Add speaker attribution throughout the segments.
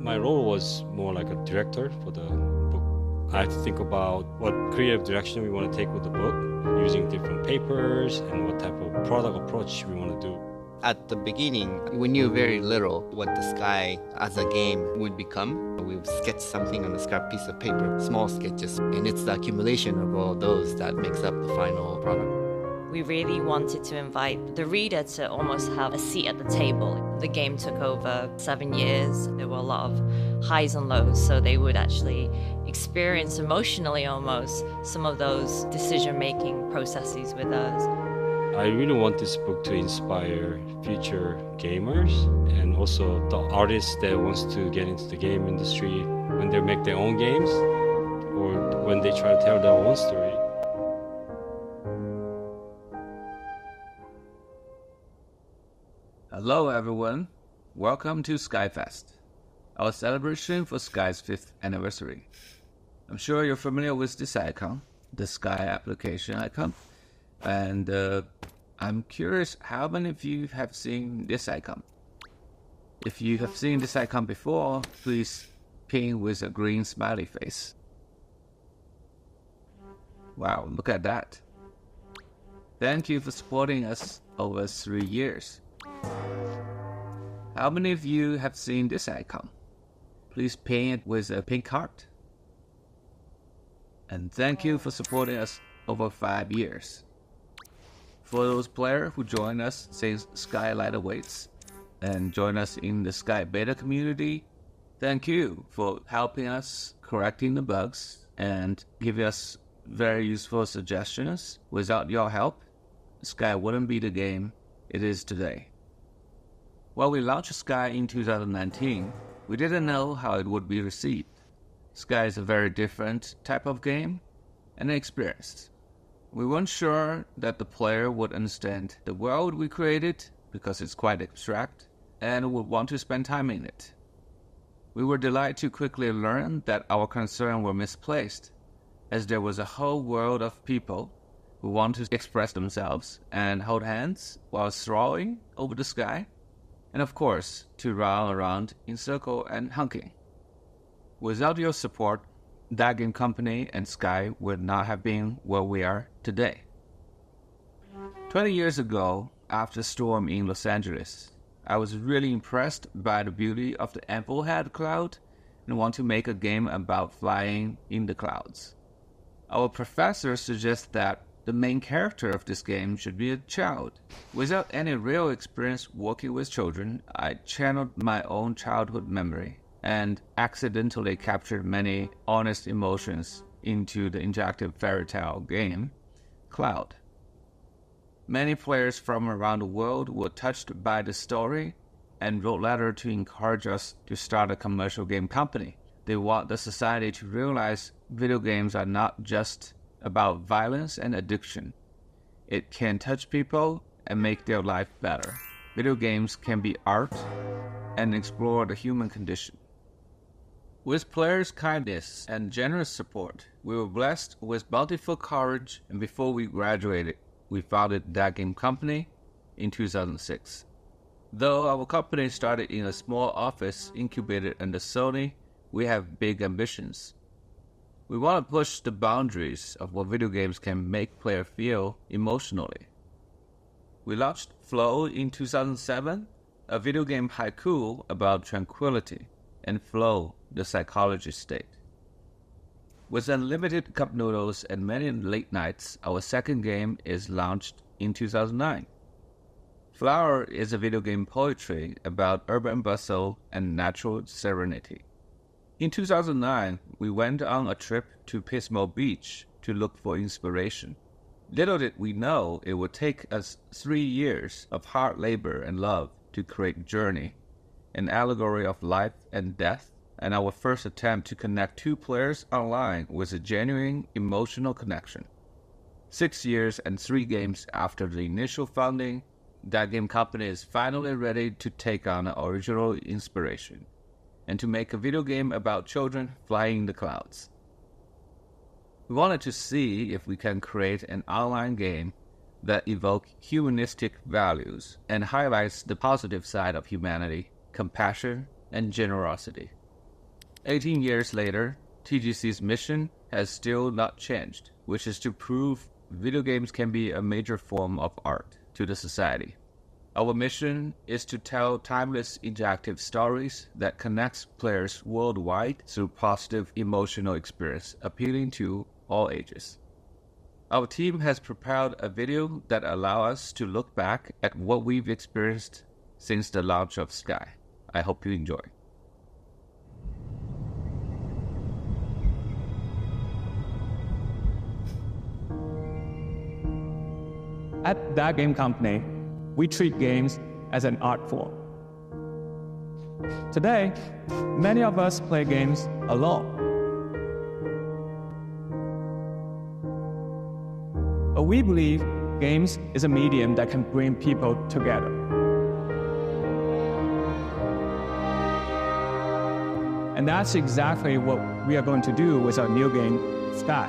Speaker 1: My role was more like a director for the book. I had to think about what creative direction we want to take with the book, using different papers and what type of product approach we want to do.
Speaker 2: At the beginning, we knew very little what the Sky as a game would become. We would sketch something on a scrap piece of paper, small sketches, and it's the accumulation of all those that makes up the final product.
Speaker 3: We really wanted to invite the reader to almost have a seat at the table. The game took over 7 years. There were a lot of highs and lows, so they would actually experience emotionally almost some of those decision-making processes with us.
Speaker 1: I really want this book to inspire future gamers and also the artists that wants to get into the game industry when they make their own games or when they try to tell their own story.
Speaker 4: Hello everyone, welcome to Skyfest, our celebration for Sky's 5th anniversary. I'm sure you're familiar with this icon, the Sky application icon, and I'm curious how many of you have seen this icon. If you have seen this icon before, please ping with a green smiley face. Wow, look at that. Thank you for supporting us over 3 years. How many of you have seen this icon? Please ping it with a pink heart. And thank you for supporting us over 5 years. For those players who joined us since Skylight awaits and join us in the Sky Beta community, thank you for helping us correcting the bugs and giving us very useful suggestions. Without your help, Sky wouldn't be the game it is today. When we launched Sky in 2019, we didn't know how it would be received. Sky is a very different type of game and experience. We weren't sure that the player would understand the world we created because it's quite abstract and would want to spend time in it. We were delighted to quickly learn that our concerns were misplaced, as there was a whole world of people who want to express themselves and hold hands while throwing over the sky, and of course, to run around in circle and honking. Without your support, that game company and Sky would not have been where we are today. 20 years ago, after a storm in Los Angeles, I was really impressed by the beauty of the Amplehead cloud and want to make a game about flying in the clouds. Our professor suggests that the main character of this game should be a child. Without any real experience working with children, I channeled my own childhood memory and accidentally captured many honest emotions into the interactive fairy tale game, Cloud. Many players from around the world were touched by the story and wrote letters to encourage us to start a commercial game company. They want the society to realize video games are not just about violence and addiction. It can touch people and make their life better. Video games can be art and explore the human condition. With players' kindness and generous support, we were blessed with bountiful courage, and before we graduated, we founded that game company in 2006. Though our company started in a small office incubated under Sony, we have big ambitions. We want to push the boundaries of what video games can make players feel emotionally. We launched Flow in 2007, a video game haiku about tranquility, and Flow, the psychology state. With unlimited cup noodles and many late nights, our second game is launched in 2009. Flower is a video game poetry about urban bustle and natural serenity. In 2009, we went on a trip to Pismo Beach to look for inspiration. Little did we know it would take us 3 years of hard labor and love to create Journey, an allegory of life and death, and our first attempt to connect two players online with a genuine emotional connection. 6 years and 3 games after the initial founding, that game company is finally ready to take on original inspiration and to make a video game about children flying in the clouds. We wanted to see if we can create an online game that evokes humanistic values and highlights the positive side of humanity, compassion, and generosity. 18 years later, TGC's mission has still not changed, which is to prove video games can be a major form of art to the society. Our mission is to tell timeless interactive stories that connects players worldwide through positive emotional experience, appealing to all ages. Our team has prepared a video that allows us to look back at what we've experienced since the launch of Sky. I hope you enjoy.
Speaker 5: At that game company, we treat games as an art form. Today, many of us play games alone. But we believe games is a medium that can bring people together. And that's exactly what we are going to do with our new game, Sky.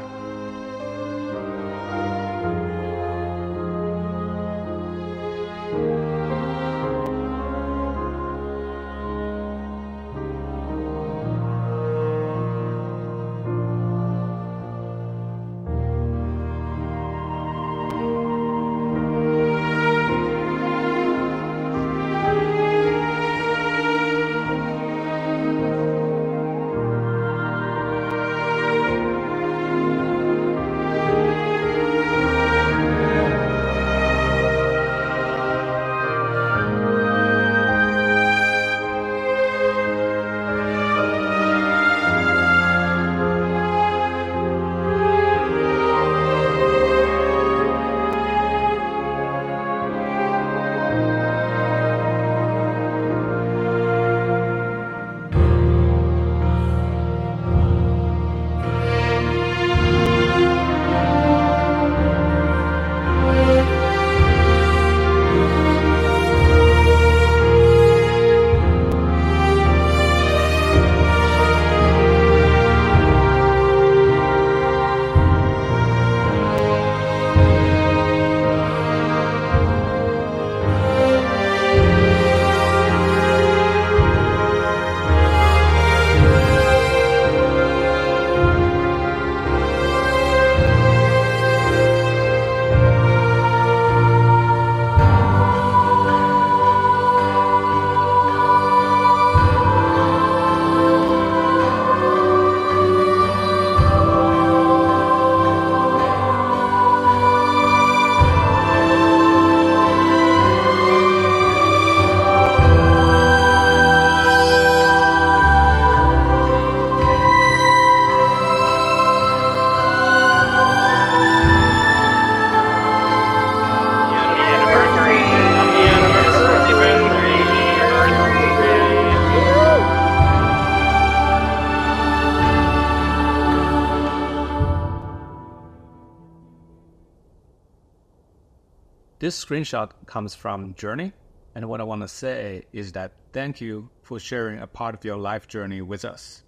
Speaker 5: This screenshot comes from Journey, and what I want to say is that thank you for sharing a part of your life journey with us.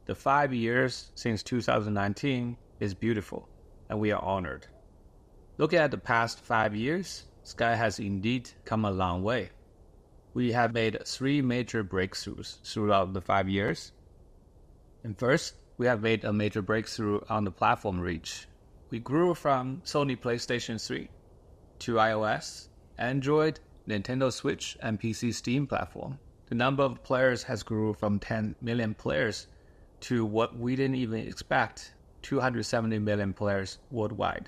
Speaker 5: The 5 years since 2019 is beautiful, and we are honored. Looking at the past 5 years, Sky has indeed come a long way. We have made 3 major breakthroughs throughout the 5 years. And first, we have made a major breakthrough on the platform reach. We grew from Sony PlayStation 3 to iOS, Android, Nintendo Switch, and PC Steam platform. The number of players has grew from 10 million players to what we didn't even expect, 270 million players worldwide.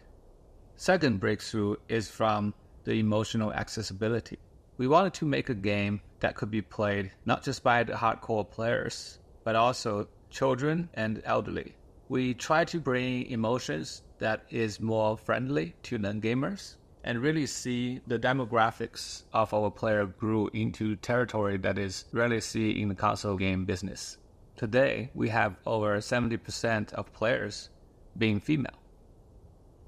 Speaker 5: Second breakthrough is from the emotional accessibility. We wanted to make a game that could be played not just by the hardcore players, but also children and elderly. We try to bring emotions that is more friendly to non-gamers and really see the demographics of our player grew into territory that is rarely seen in the console game business. Today, we have over 70% of players being female.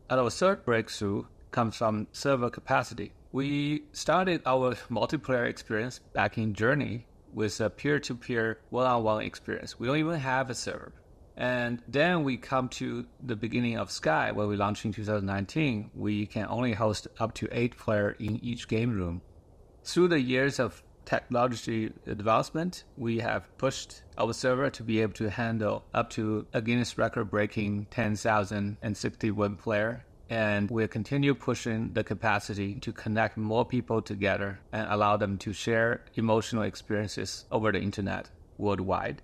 Speaker 5: And our third breakthrough comes from server capacity. We started our multiplayer experience back in Journey with a peer-to-peer one-on-one experience. We don't even have a server. And then we come to the beginning of Sky, where we launched in 2019. We can only host up to 8 players in each game room. Through the years of technology advancement, we have pushed our server to be able to handle up to a Guinness record-breaking 10,061 player. And we'll continue pushing the capacity to connect more people together and allow them to share emotional experiences over the internet worldwide.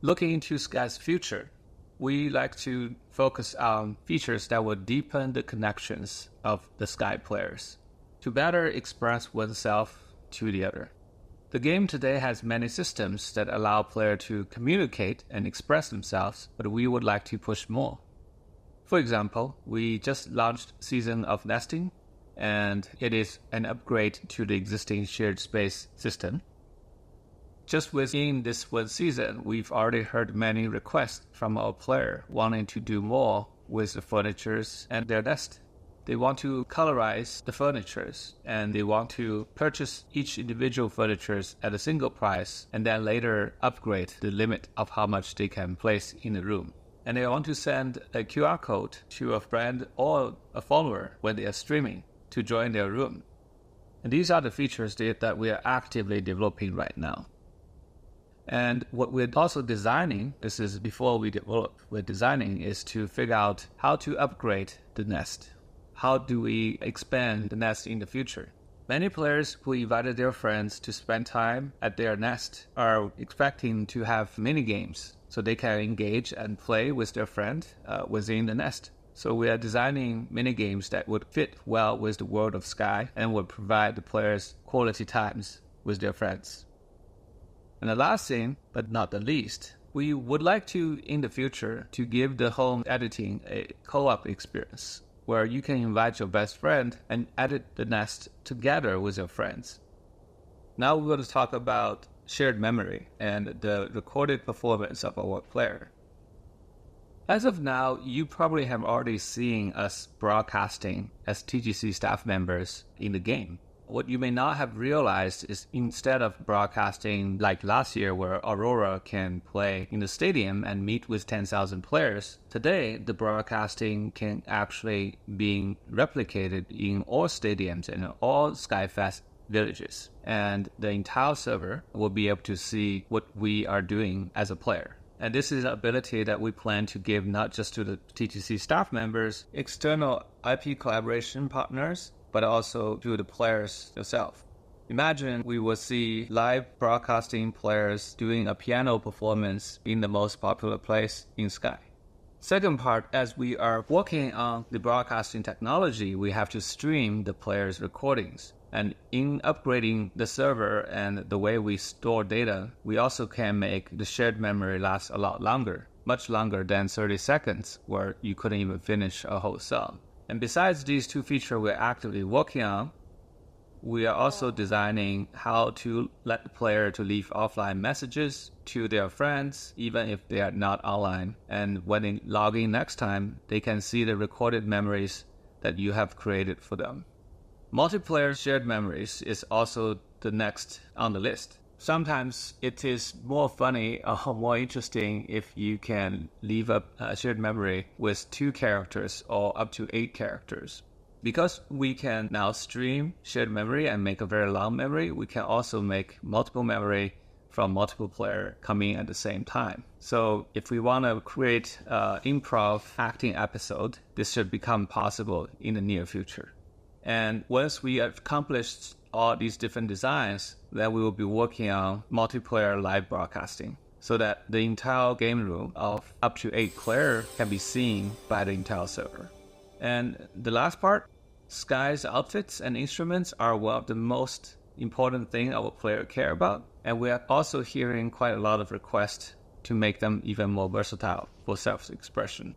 Speaker 5: Looking into Sky's future, we like to focus on features that will deepen the connections of the Sky players to better express oneself to the other. The game today has many systems that allow players to communicate and express themselves, but we would like to push more. For example, we just launched Season of Nesting, and it is an upgrade to the existing shared space system. Just within this one season, we've already heard many requests from our player wanting to do more with the furnitures and their nest. They want to colorize the furnitures, and they want to purchase each individual furnitures at a single price, and then later upgrade the limit of how much they can place in the room. And they want to send a QR code to a friend or a follower when they are streaming to join their room. And these are the features that we are actively developing right now. And what we're also designing, this is before we develop, we're designing is to figure out how to upgrade the nest. How do we expand the nest in the future? Many players who invited their friends to spend time at their nest are expecting to have mini games so they can engage and play with their friend within the nest. So we are designing mini games that would fit well with the world of Sky and would provide the players quality times with their friends. And the last thing, but not the least, we would like to, in the future, to give the home editing a co-op experience where you can invite your best friend and edit the nest together with your friends. Now we're going to talk about shared memory and the recorded performance of our player. As of now, you probably have already seen us broadcasting as TGC staff members in the game. What you may not have realized is instead of broadcasting like last year where Aurora can play in the stadium and meet with 10,000 players, today the broadcasting can actually be replicated in all stadiums and all Skyfest villages. And the entire server will be able to see what we are doing as a player. And this is an ability that we plan to give not just to the TTC staff members, external IP collaboration partners, but also to the players themselves. Imagine we will see live broadcasting players doing a piano performance in the most popular place in Sky. Second part, as we are working on the broadcasting technology, we have to stream the players' recordings. And in upgrading the server and the way we store data, we also can make the shared memory last a lot longer, much longer than 30 seconds, where you couldn't even finish a whole song. And besides these two features we're actively working on, we are also designing how to let the player to leave offline messages to their friends, even if they are not online. And when they log in next time, they can see the recorded memories that you have created for them. Multiplayer shared memories is also the next on the list. Sometimes it is more funny or more interesting if you can leave up a shared memory with 2 characters or up to 8 characters. Because we can now stream shared memory and make a very long memory, we can also make multiple memory from multiple players coming at the same time. So if we want to create an improv acting episode, this should become possible in the near future. And once we have accomplished all these different designs, then we will be working on multiplayer live broadcasting so that the entire game room of up to 8 players can be seen by the entire server. And the last part, Sky's outfits and instruments are one of the most important things our players care about. And we are also hearing quite a lot of requests to make them even more versatile for self-expression.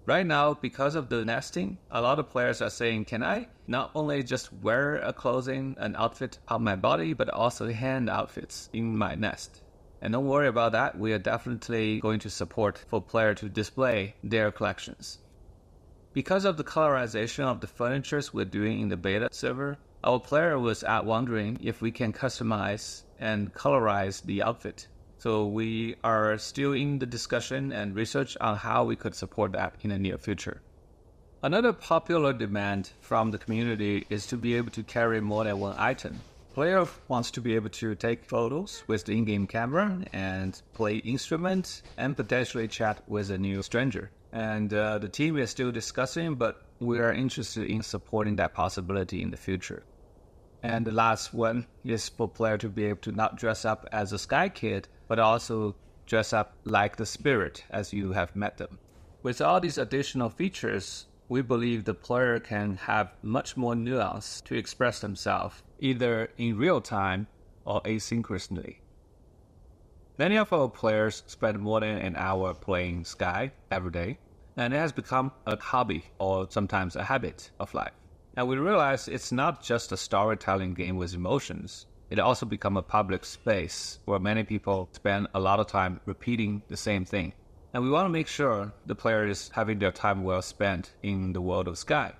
Speaker 5: Right now, because of the nesting, a lot of players are saying, can I not only just wear a clothing, an outfit on my body, but also hand outfits in my nest? And don't worry about that. We are definitely going to support for players to display their collections. Because of the colorization of the furnitures we're doing in the beta server, our player was wondering if we can customize and colorize the outfit. So we are still in the discussion and research on how we could support that in the near future. Another popular demand from the community is to be able to carry more than one item. Player wants to be able to take photos with the in-game camera and play instruments and potentially chat with a new stranger. And the team is still discussing, but we are interested in supporting that possibility in the future. And the last one is for player to be able to not dress up as a Sky Kid, but also dress up like the spirit as you have met them. With all these additional features, we believe the player can have much more nuance to express themselves, either in real time or asynchronously. Many of our players spend more than an hour playing Sky every day, and it has become a hobby or sometimes a habit of life. And we realize it's not just a storytelling game with emotions. It also becomes a public space where many people spend a lot of time repeating the same thing. And we want to make sure the player is having their time well spent in the world of Sky.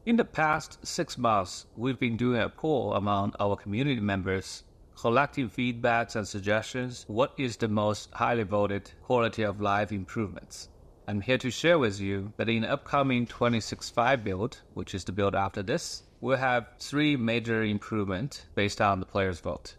Speaker 5: In the past 6 months, we've been doing a poll among our community members, collecting feedbacks and suggestions. What is the most highly voted quality of life improvements? I'm here to share with you that in the upcoming 26.5 build, which is the build after this, we'll have 3 major improvements based on the player's vote.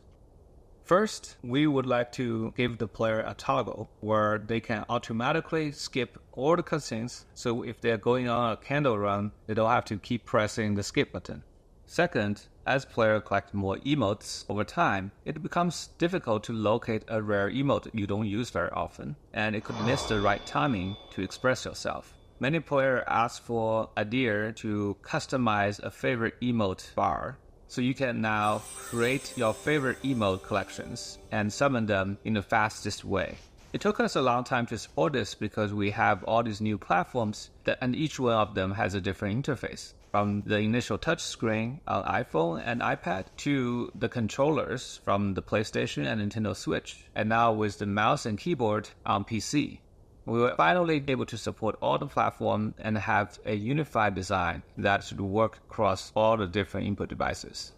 Speaker 5: First, we would like to give the player a toggle where they can automatically skip all the cutscenes, so if they're going on a candle run, they don't have to keep pressing the skip button. Second, as players collect more emotes over time, it becomes difficult to locate a rare emote you don't use very often, and it could miss the right timing to express yourself. Many players ask for idea to customize a favorite emote bar, so you can now create your favorite emote collections and summon them in the fastest way. It took us a long time to support this because we have all these new platforms and each one of them has a different interface. From the initial touchscreen on iPhone and iPad to the controllers from the PlayStation and Nintendo Switch, and now with the mouse and keyboard on PC. We were finally able to support all the platforms and have a unified design that should work across all the different input devices.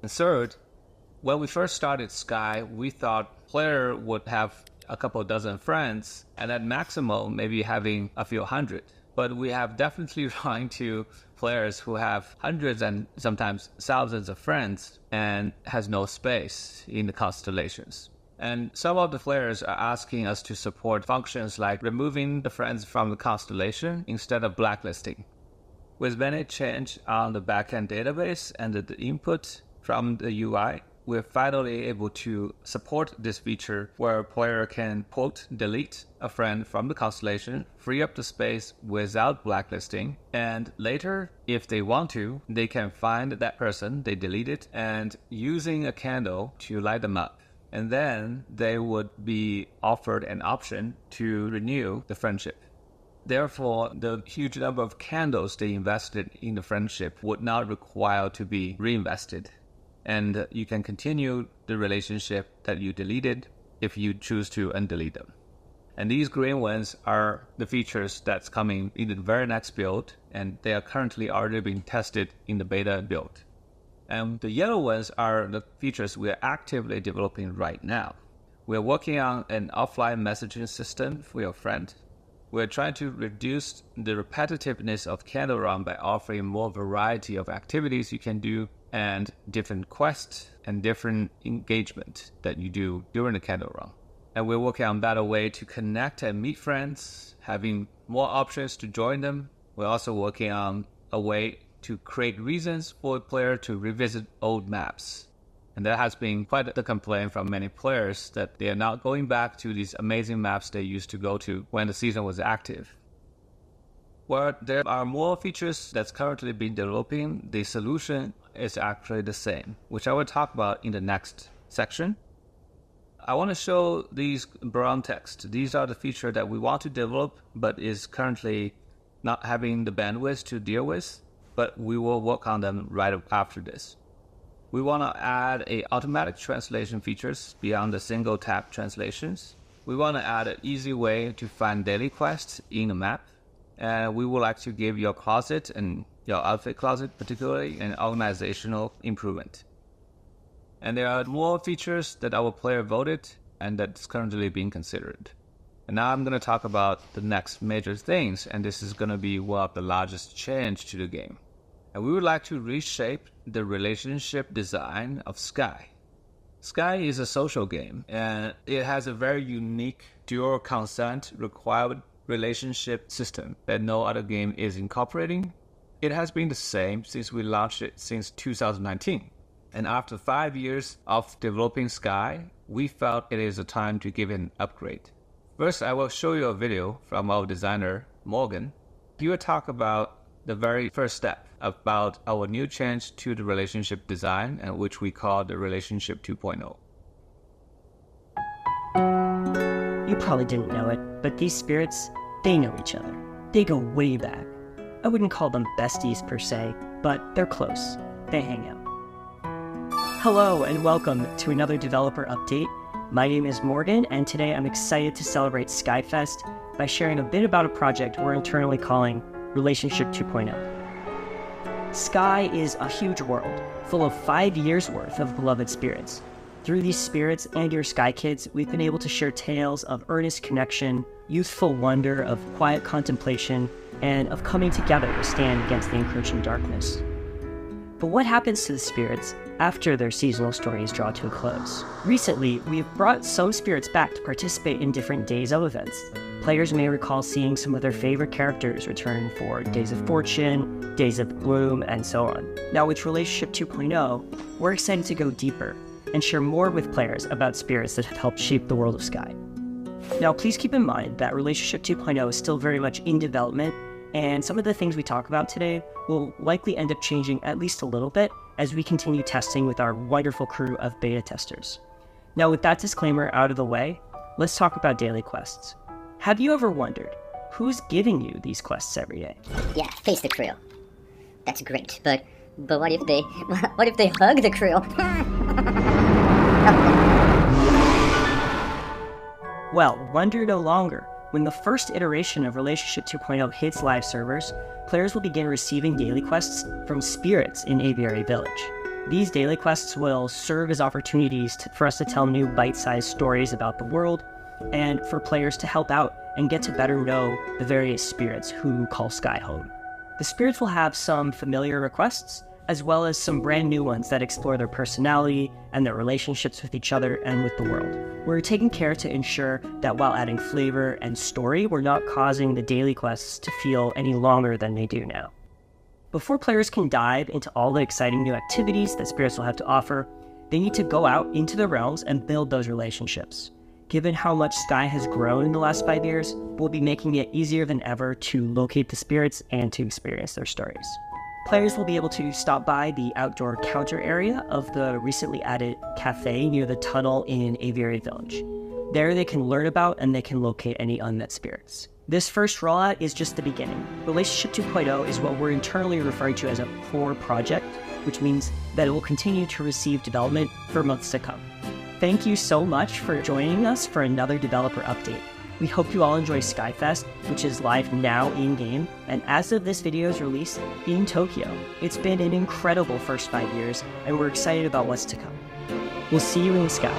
Speaker 5: And third, when we first started Sky, we thought player would have a couple dozen friends and at maximum maybe having a few hundred. But we have definitely run into players who have hundreds and sometimes thousands of friends and has no space in the constellations. And some of the players are asking us to support functions like removing the friends from the constellation instead of blacklisting. With many change on the backend database and the input from the UI, we're finally able to support this feature where a player can, quote, delete a friend from the constellation, free up the space without blacklisting, and later, if they want to, they can find that person they deleted and using a candle to light them up. And then they would be offered an option to renew the friendship. Therefore, the huge number of candles they invested in the friendship would not require to be reinvested. And you can continue the relationship that you deleted if you choose to undelete them. And these green ones are the features that's coming in the very next build, and they are currently already being tested in the beta build. And the yellow ones are the features we are actively developing right now. We are working on an offline messaging system for your friend. We are trying to reduce the repetitiveness of Candle Run by offering more variety of activities you can do and different quests and different engagement that you do during the Candle Run. And we're working on better way to connect and meet friends, having more options to join them. We're also working on a way to create reasons for a player to revisit old maps. And that has been quite the complaint from many players that they are not going back to these amazing maps they used to go to when the season was active. Where there are more features that's currently being developing, the solution is actually the same, which I will talk about in the next section. I want to show these brown text. These are the features that we want to develop, but is currently not having the bandwidth to deal with, but we will work on them right after this. We want to add automatic translation features beyond the single tap translations. We want to add an easy way to find daily quests in the map. And we would like to give your closet and your outfit closet particularly an organizational improvement. And there are more features that our player voted and that's currently being considered. And now I'm going to talk about the next major things, and this is going to be one of the largest change to the game.
Speaker 4: and we would like to reshape the relationship design of Sky. Sky is a social game, and it has a very unique dual consent required relationship system that no other game is incorporating. It has been the same since we launched it since 2019. And after 5 years of developing Sky, we felt it is a time to give it an upgrade. First, I will show you a video from our designer, Morgan. He will talk about the very first step about our new change to the relationship design, and which we call the Relationship 2.0.
Speaker 6: You probably didn't know it, but these spirits, they know each other. They go way back. I wouldn't call them besties per se, but they're close. They hang out. Hello and welcome to another developer update. My name is Morgan, and today I'm excited to celebrate Skyfest by sharing a bit about a project we're internally calling Relationship 2.0. Sky is a huge world, full of 5 years worth of beloved spirits. Through these spirits and your Sky Kids, we've been able to share tales of earnest connection, youthful wonder, of quiet contemplation, and of coming together to stand against the encroaching darkness. But what happens to the spirits after their seasonal stories draw to a close? Recently, we've brought some spirits back to participate in different Days of events. Players may recall seeing some of their favorite characters return for Days of Fortune, Days of Bloom, and so on. Now with Relationship 2.0, we're excited to go deeper and share more with players about spirits that have helped shape the world of Sky. Now please keep in mind that Relationship 2.0 is still very much in development, and some of the things we talk about today will likely end up changing at least a little bit as we continue testing with our wonderful crew of beta testers. Now with that disclaimer out of the way, let's talk about daily quests. Have you ever wondered who's giving you these quests every day?
Speaker 7: Yeah, face the crew. That's great, but what if they hug the crew?
Speaker 6: Well, wonder no longer. When the first iteration of Relationship 2.0 hits live servers, players will begin receiving daily quests from spirits in Aviary Village. These daily quests will serve as opportunities for us to tell new bite-sized stories about the world, and for players to help out and get to better know the various spirits who call Sky home. The spirits will have some familiar requests, as well as some brand new ones that explore their personality and their relationships with each other and with the world. We're taking care to ensure that while adding flavor and story, we're not causing the daily quests to feel any longer than they do now. Before players can dive into all the exciting new activities that spirits will have to offer, they need to go out into the realms and build those relationships. Given how much Sky has grown in the last 5 years, we'll be making it easier than ever to locate the spirits and to experience their stories. Players will be able to stop by the outdoor counter area of the recently added cafe near the tunnel in Aviary Village. There they can learn about and they can locate any unmet spirits. This first rollout is just the beginning. Relationship 2.0 is what we're internally referring to as a core project, which means that it will continue to receive development for months to come. Thank you so much for joining us for another developer update. We hope you all enjoy Skyfest, which is live now in-game, and as of this video's release, in Tokyo. It's been an incredible first 5 years, and we're excited about what's to come. We'll see you in the skies.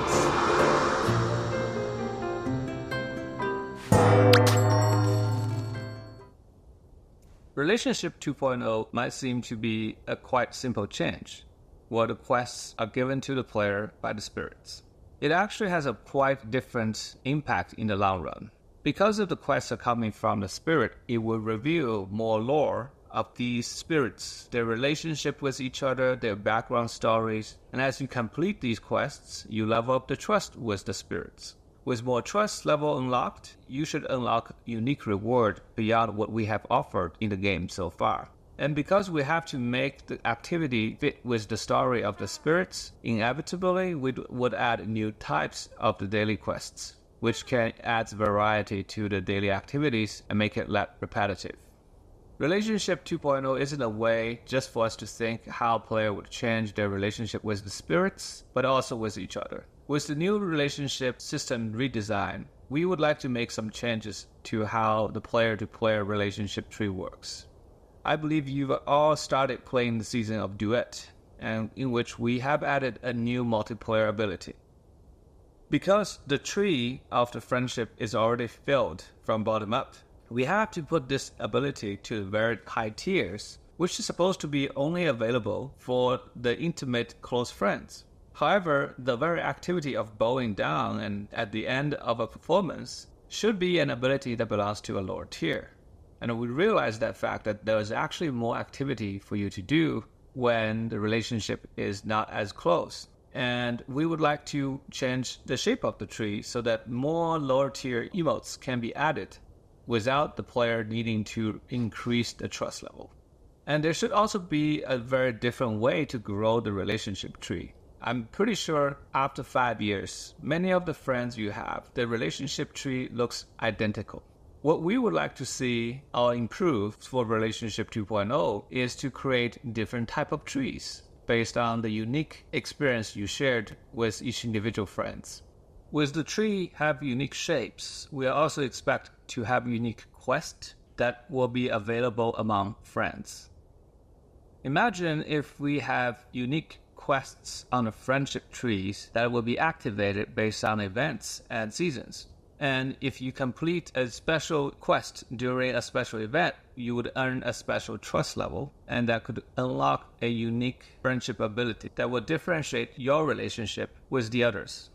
Speaker 4: Relationship 2.0 might seem to be a quite simple change, where the quests are given to the player by the spirits. It actually has a quite different impact in the long run. Because if the quests are coming from the spirit, it will reveal more lore of these spirits, their relationship with each other, their background stories, and as you complete these quests, you level up the trust with the spirits. With more trust level unlocked, you should unlock unique reward beyond what we have offered in the game so far. And because we have to make the activity fit with the story of the spirits, inevitably we would add new types of the daily quests, which can add variety to the daily activities and make it less repetitive. Relationship 2.0 isn't a way just for us to think how a player would change their relationship with the spirits, but also with each other. With the new relationship system redesign, we would like to make some changes to how the player-to-player relationship tree works. I believe you've all started playing the season of Duet, and in which we have added a new multiplayer ability. Because the tree of the friendship is already filled from bottom up, we have to put this ability to very high tiers
Speaker 5: which is supposed to be only available for the intimate close friends. However, the very activity of bowing down and at the end of a performance should be an ability that belongs to a lower tier. And we realize that fact that there is actually more activity for you to do when the relationship is not as close. And we would like to change the shape of the tree so that more lower tier emotes can be added without the player needing to increase the trust level. And there should also be a very different way to grow the relationship tree. I'm pretty sure after 5 years, many of the friends you have, the relationship tree looks identical. What we would like to see or improve for Relationship 2.0 is to create different type of trees based on the unique experience you shared with each individual friends. With the tree have unique shapes, we also expect to have unique quests that will be available among friends. Imagine if we have unique quests on the friendship trees that will be activated based on events and seasons. And if you complete a special quest during a special event, you would earn a special trust level, and that could unlock a unique friendship ability that will differentiate your relationship with the others.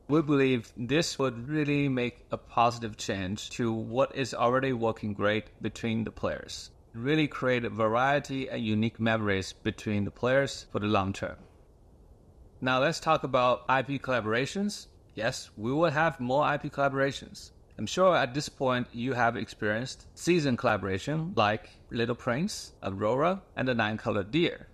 Speaker 5: We believe this would really make a positive change to what is already working great between the players. Really create a variety and unique memories between the players for the long term. Now let's talk about IP collaborations. Yes, we will have more IP collaborations. I'm sure at this point you have experienced season collaboration like Little Prince, Aurora, and the Nine-Colored Deer.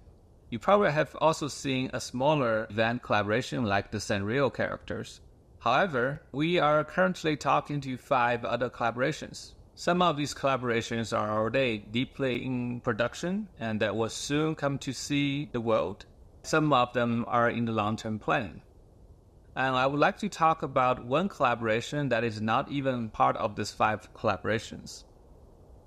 Speaker 5: You probably have also seen a smaller event collaboration like the Sanrio characters. However, we are currently talking to 5 other collaborations. Some of these collaborations are already deeply in production and that will soon come to see the world. Some of them are in the long-term planning. And I would like to talk about one collaboration that is not even part of these 5 collaborations.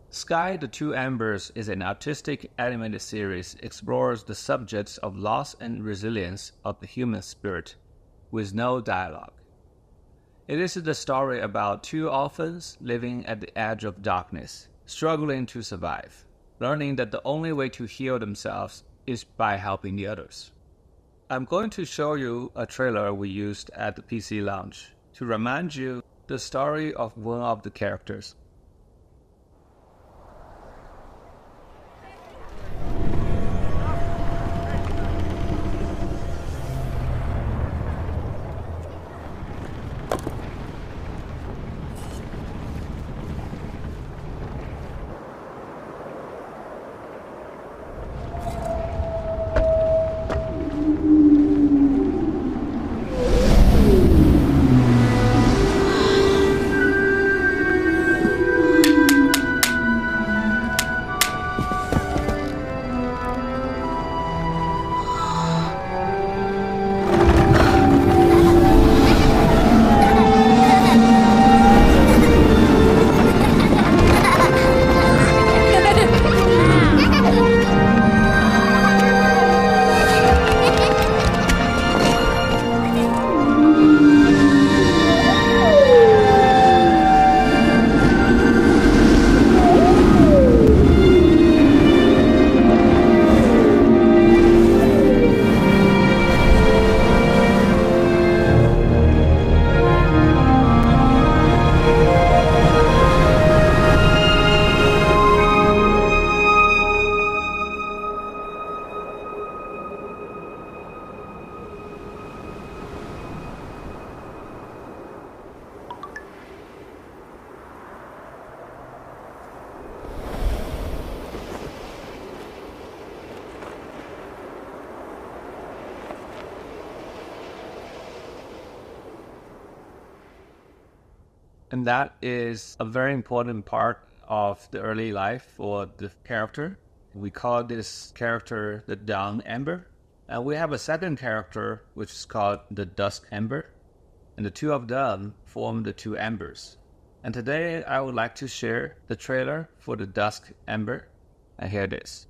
Speaker 5: Sky the Two Embers is an artistic animated series explores the subjects of loss and resilience of the human spirit with no dialogue. It is the story about 2 orphans living at the edge of darkness, struggling to survive, learning that the only way to heal themselves is by helping the others. I'm going to show you a trailer we used at the PC launch to remind you the story of one of the characters. And that is a very important part of the early life for the character. We call this character the Dawn Ember. And we have a second character which is called the Dusk Ember. And the 2 of them form the 2 embers. And today I would like to share the trailer for the Dusk Ember. And here it is.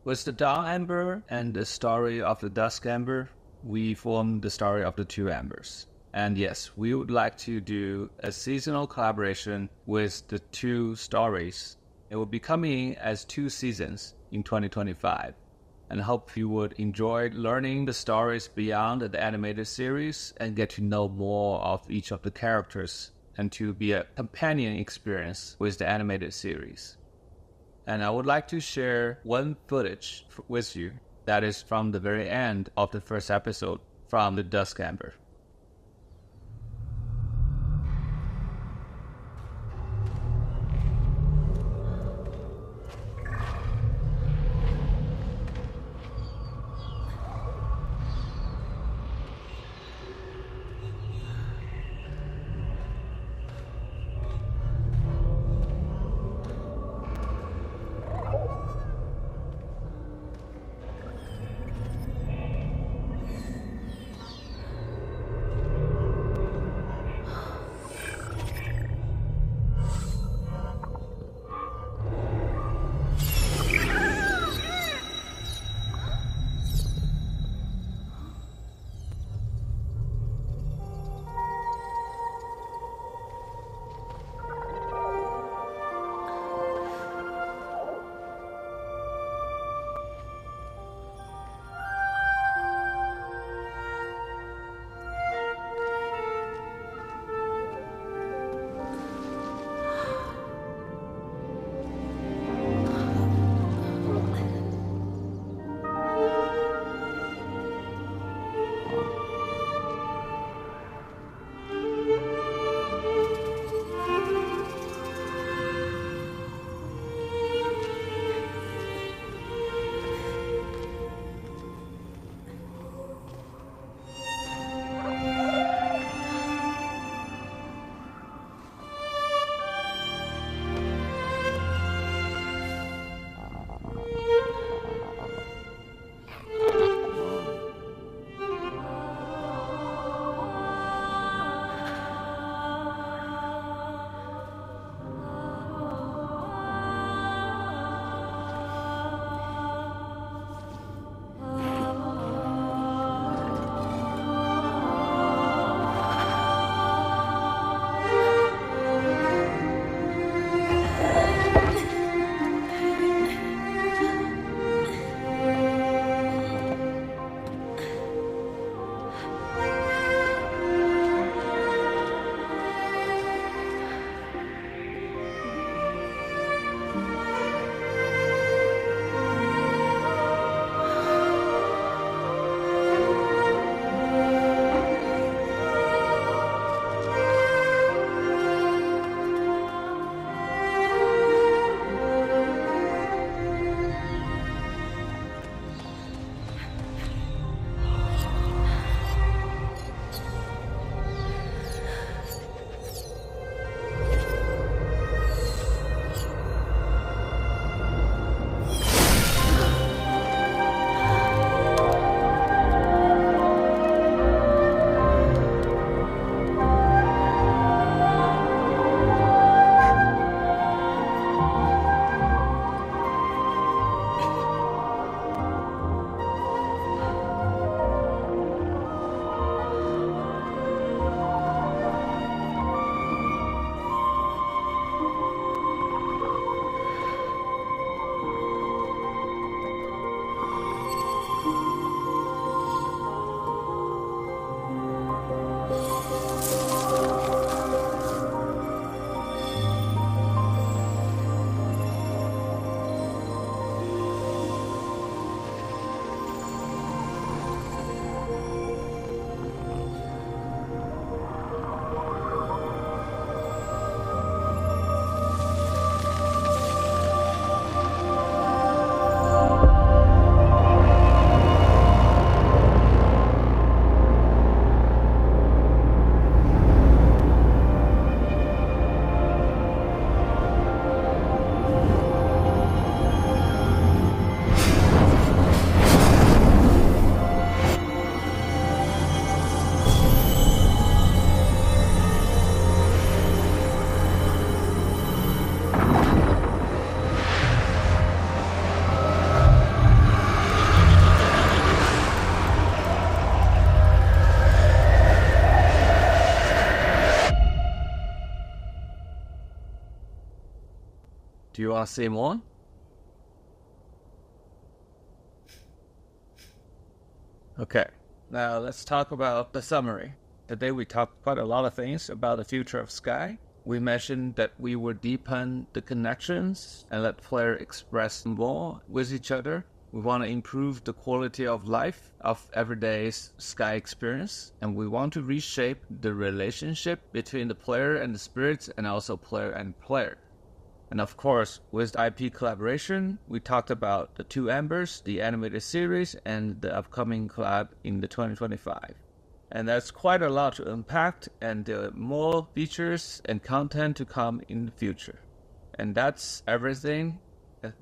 Speaker 5: With the Dawn Amber and the story of the Dusk Amber, we formed the story of the two Ambers. And yes, we would like to do a seasonal collaboration with the two stories. It will be coming as 2 seasons in 2025. And I hope you would enjoy learning the stories beyond the animated series and get to know more of each of the characters and to be a companion experience with the animated series. And I would like to share one footage with you that is from the very end of the first episode from the Dusk Amber.
Speaker 4: Do you want to say more? Okay, now let's talk about the summary. Today we talked quite a lot of things about the future of Sky. We mentioned that we would deepen the connections and let players express more with each other. We want to improve the quality of life of everyday Sky experience, and we want to reshape the relationship between the player and the spirits, and also player and player. And of course, with IP collaboration, we talked about the Two Embers, the animated series, and the upcoming collab in the 2025. And that's quite a lot to unpack, and there are more features and content to come in the future. And that's everything.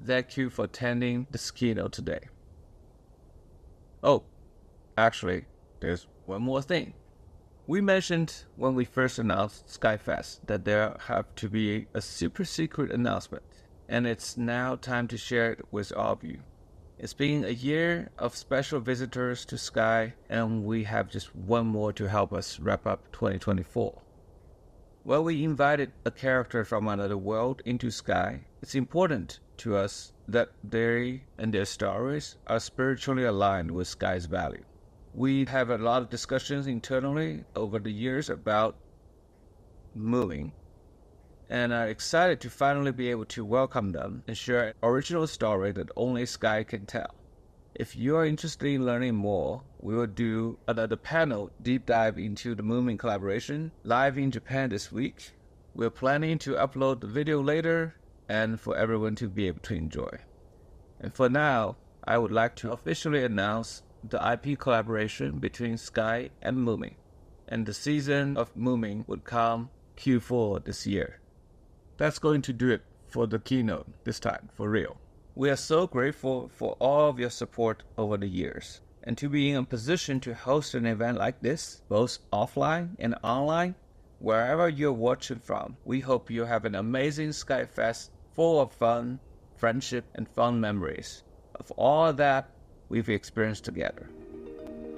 Speaker 4: Thank you for attending this keynote today. Oh, actually, there's one more thing. We mentioned when we first announced Skyfest that there have to be a super secret announcement, and it's now time to share it with all of you. It's been a year of special visitors to Sky, and we have just one more to help us wrap up 2024. When we invited a character from another world into Sky, it's important to us that they and their stories are spiritually aligned with Sky's value. We have a lot of discussions internally over the years about moving, and are excited to finally be able to welcome them and share an original story that only Sky can tell. If you are interested in learning more, we will do another panel deep dive into the Moomin collaboration live in Japan this week. We're planning to upload the video later and for everyone to be able to enjoy. And for now, I would like to officially announce the IP collaboration between Sky and Moomin. And the season of Moomin would come Q4 this year. That's going to do it for the keynote this time, for real. We are so grateful for all of your support over the years. And to be in a position to host an event like this, both offline and online, wherever you're watching from, we hope you have an amazing Skyfest full of fun, friendship, and fun memories of all that we've experienced together.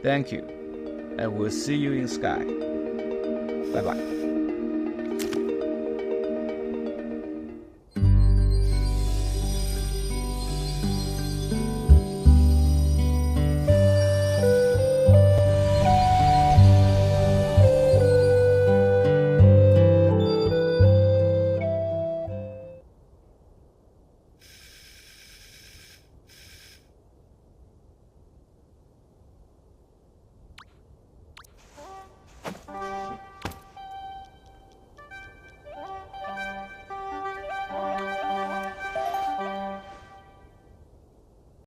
Speaker 4: Thank you, and we'll see you in Sky. Bye-bye.